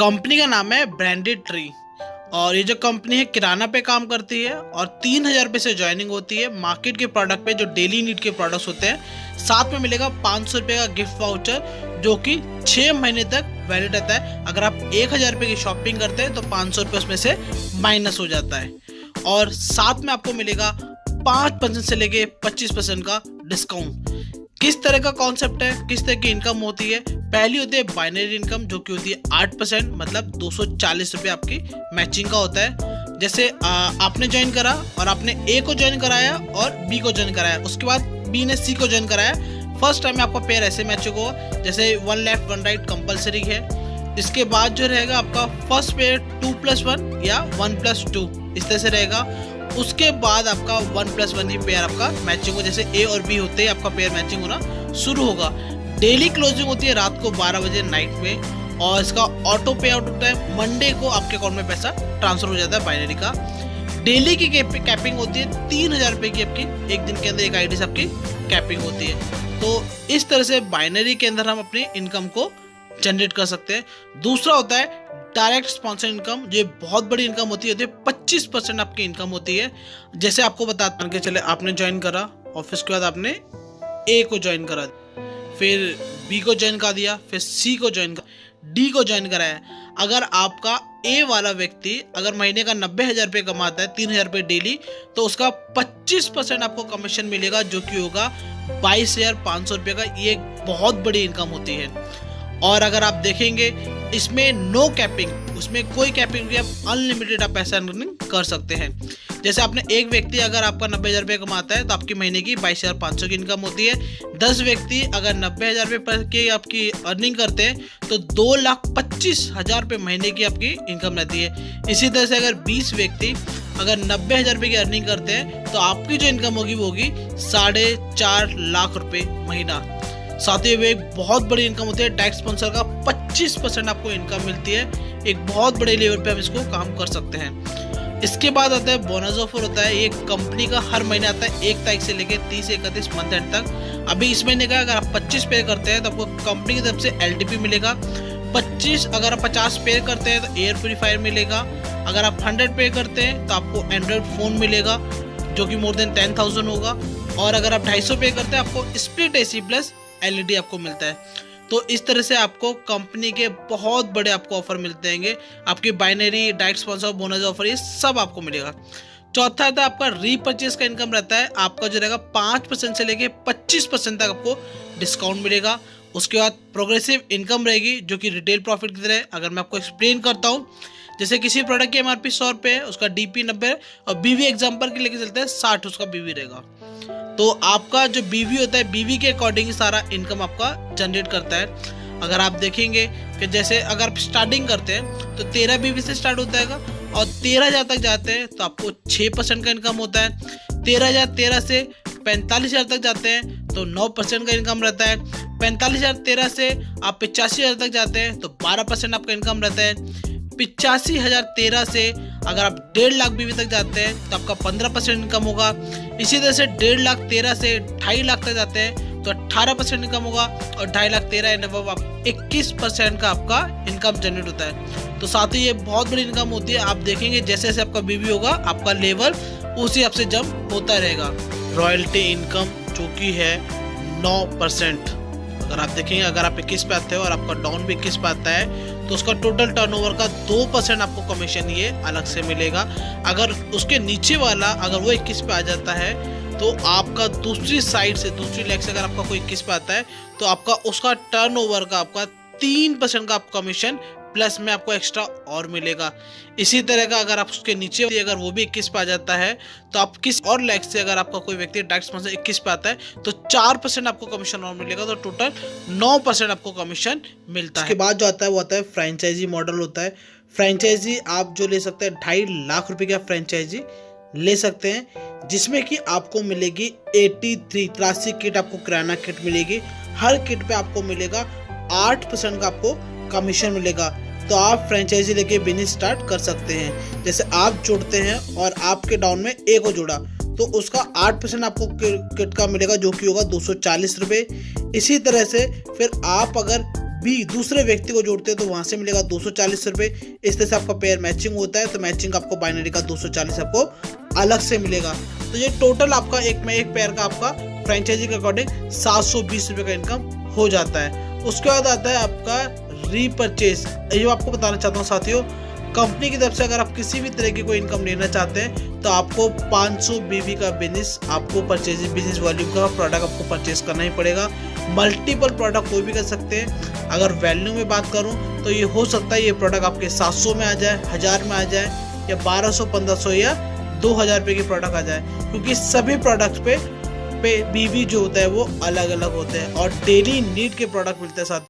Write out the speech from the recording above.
Company का नाम है ब्रांडेड ट्री और ये जो कंपनी है किराना पे काम करती है और 3,000 रुपये से ज्वाइनिंग होती है। मार्केट के प्रोडक्ट पे जो डेली नीड के प्रोडक्ट्स होते हैं, साथ में मिलेगा 500 रुपये का गिफ्ट वाउचर जो कि 6 महीने तक वैलिड रहता है। अगर आप 1,000 रुपये की शॉपिंग करते हैं तो 500 रुपये उसमें से माइनस हो जाता है और साथ में आपको मिलेगा 5% से लेके 25% का डिस्काउंट। किस तरह का कॉन्सेप्ट है, किस तरह की इनकम होती है? पहली होती है बाइनरी इनकम जो कि होती है 8%, मतलब 240 रुपये आपकी मैचिंग का होता है। जैसे आपने ज्वाइन करा और आपने ए को ज्वाइन कराया और बी को ज्वाइन कराया, उसके बाद बी ने सी को ज्वाइन कराया। फर्स्ट टाइम में आपका पेयर ऐसे मैच होगा जैसे 1 लेफ्ट 1 राइट कंपलसरी है। इसके बाद जो रहेगा आपका फर्स्ट पेयर 2+1 या 1+2 इस तरह से रहेगा। उसके बाद आपका 1+1 ही पेयर आपका मैचिंग हो, जैसे ए और बी होते हैं आपका पेयर मैचिंग होना शुरू होगा। डेली क्लोजिंग होती है रात को 12 बजे नाइट में और इसका ऑटो पे आउट होता है। मंडे को आपके अकाउंट में पैसा ट्रांसफर हो जाता है बाइनरी का। डेली की कैपिंग होती है 3,000 रुपये की, आपकी एक दिन के अंदर एक आईडी से आपकी कैपिंग होती है। तो इस तरह से बाइनरी के अंदर हम अपनी इनकम को जनरेट कर सकते हैं। दूसरा होता है डायरेक्ट स्पॉन्सर इनकम, जो बहुत बड़ी इनकम होती है 25% आपकी इनकम होती है। जैसे आपको बताते हैं कि चले आपने ज्वाइन करा और फिर उसके बाद आपने ए को ज्वाइन करा, फिर बी को ज्वाइन कर दिया, फिर सी को ज्वाइन कर, डी को ज्वाइन कराया। अगर आपका ए वाला व्यक्ति अगर महीने का 90,000 रुपये कमाता है 3,000 रुपये डेली, तो उसका 25% आपको कमीशन मिलेगा जो कि होगा 22,500 रुपये का। ये एक बहुत बड़ी इनकम होती है। और अगर आप देखेंगे इसमें नो कैपिंग, उसमें कोई कैपिंग नहीं, आप अनलिमिटेड आप पैसा अर्निंग कर सकते हैं। जैसे आपने एक व्यक्ति अगर आपका 90,000 रुपये कमाता है तो आपकी महीने की 22,500 की इनकम होती है। 10 व्यक्ति अगर 90,000 रुपये पर के आपकी अर्निंग करते हैं तो 2,25,000 रुपये महीने की आपकी इनकम रहती है। इसी तरह से अगर 20 व्यक्ति अगर 90,000 रुपये की अर्निंग करते हैं तो आपकी जो इनकम होगी वो होगी 4.5 लाख रुपये महीना। साथ ही एक बहुत बड़ी इनकम होती है। डायरेक्ट स्पॉन्सर का 25% आपको इनकम मिलती है। एक बहुत बड़े लेवल पे हम इसको काम कर सकते हैं। इसके बाद आता है बोनस ऑफर होता है। ये कंपनी का हर महीने आता है 1 तारीख से लेकर 30 31 मंथ एंड तक। अभी इस महीने का अगर आप 25 पे करते हैं तो आपको कंपनी की तरफ से LTP मिलेगा 25। अगर आप 50 पे करते हैं तो एयर प्योरीफायर मिलेगा। अगर आप 100 पे करते हैं तो आपको एंड्रॉयड फ़ोन मिलेगा जो कि मोर देन 10,000 होगा। और अगर आप 250 पे करते हैं आपको स्प्लिट AC प्लस LED आपको मिलता है। तो इस तरह से आपको कंपनी के बहुत बड़े आपको ऑफर मिलते हैं। आपकी binary, direct sponsor, bonus offer, ये सब आपको मिलेगा। चौथा था आपका रीपर्चेस का इनकम रहता है। आपका जो रहेगा 5% से लेके 25% तक आपको डिस्काउंट मिलेगा। उसके बाद प्रोग्रेसिव इनकम रहेगी जो कि रिटेल प्रॉफिट की तरह है। अगर मैं आपको एक्सप्लेन करता हूँ, जैसे किसी प्रोडक्ट की MRP 100 रुपये है, उसका DP 90 और BV एग्जाम्पल के लेके चलते हैं 60 उसका BV रहेगा। तो आपका जो BV होता है, BV के अकॉर्डिंग ही सारा इनकम आपका जनरेट करता है। अगर आप देखेंगे कि जैसे अगर आप स्टार्टिंग करते हैं तो 13 BV से स्टार्ट होता है और 13,000 तक जाते हैं तो आपको 6% का इनकम होता है। 13,013 से 45,000 तक जाते हैं तो 9% का इनकम रहता है। 45,013 से आप 85,000 तक जाते हैं तो 12% आपका इनकम रहता है। 85,013 से अगर आप 1.5 लाख BV तक जाते हैं तो आपका 15% इनकम होगा। इसी तरह से 1.5 लाख 13 से 2.5 लाख तक जाते हैं तो 18% इनकम होगा और 2.5 लाख 13 एंड अबव आप 21% का आपका इनकम जनरेट होता है। तो साथ ही ये बहुत बड़ी इनकम होती है। आप देखेंगे जैसे जैसे आपका BV होगा आपका लेवल उसी हिसाब से जंप होता रहेगा। रॉयल्टी इनकम जो कि है 9%। अगर आप देखेंगे अगर आप 21 पे आते हो और आपका डाउन भी 21 पे आता है तो उसका टोटल टर्नओवर का 2% आपको कमीशन ये अलग से मिलेगा। अगर उसके नीचे वाला अगर वो 21 पे आ जाता है तो आपका दूसरी साइड से, दूसरी लेग से अगर आपका कोई 21 पे आता है तो आपका उसका टर्नओवर का आपका 3% का आपका कमीशन प्लस में आपको एक्स्ट्रा और मिलेगा। इसी तरह का अगर आप उसके नीचे अगर वो भी 21 पे आ जाता है तो आप किस और लेग से अगर आपका कोई व्यक्ति डायरेक्ट स्पॉन्सर 21 पे आता है तो 4% आपको कमीशन और मिलेगा। तो टोटल 9% आपको कमीशन मिलता है। उसके बाद जो आता है वो आता है फ्रेंचाइजी मॉडल होता है। फ्रेंचाइजी आप जो ले सकते हैं 2.5 लाख रुपये का फ्रेंचाइजी ले सकते हैं, जिसमें कि आपको मिलेगी 83 किट आपको किराना किट मिलेगी। हर किट पे आपको मिलेगा 8% का आपको कमीशन मिलेगा। तो आप फ्रेंचाइजी लेके बिजनेस स्टार्ट कर सकते हैं। जैसे आप जुड़ते हैं और आपके डाउन में ए को जोड़ा तो उसका 8% आपको किट का मिलेगा जो कि होगा 240 रुपये। इसी तरह से फिर आप अगर बी दूसरे व्यक्ति को जोड़ते हैं तो वहां से मिलेगा 240 रुपये। इस तरह से आपका पेयर मैचिंग होता है तो मैचिंग आपको बाइनरी का 240 आपको अलग से मिलेगा। तो ये टोटल आपका एक पेयर का आपका फ्रेंचाइजी के अकॉर्डिंग 720 रुपये का इनकम हो जाता है। उसके बाद आता है आपका रीपरचेज। ये आपको बताना चाहता हूँ साथियों, कंपनी की तरफ से अगर आप किसी भी तरह की कोई इनकम लेना चाहते हैं तो आपको 500 BV का बिजनेस आपको बिजनेस वॉल्यूम का प्रोडक्ट आपको परचेज करना ही पड़ेगा। मल्टीपल प्रोडक्ट कोई भी कर सकते हैं। अगर वैल्यू में बात करूं तो ये हो सकता है ये प्रोडक्ट आपके 700 में आ जाए, 1000 में आ जाए, या 1200, 1500 या 2000 रुपये की प्रोडक्ट आ जाए, क्योंकि सभी प्रोडक्ट्स पे BV जो होता है वो अलग अलग होते हैं और डेली नीड के प्रोडक्ट मिलते हैं साथ।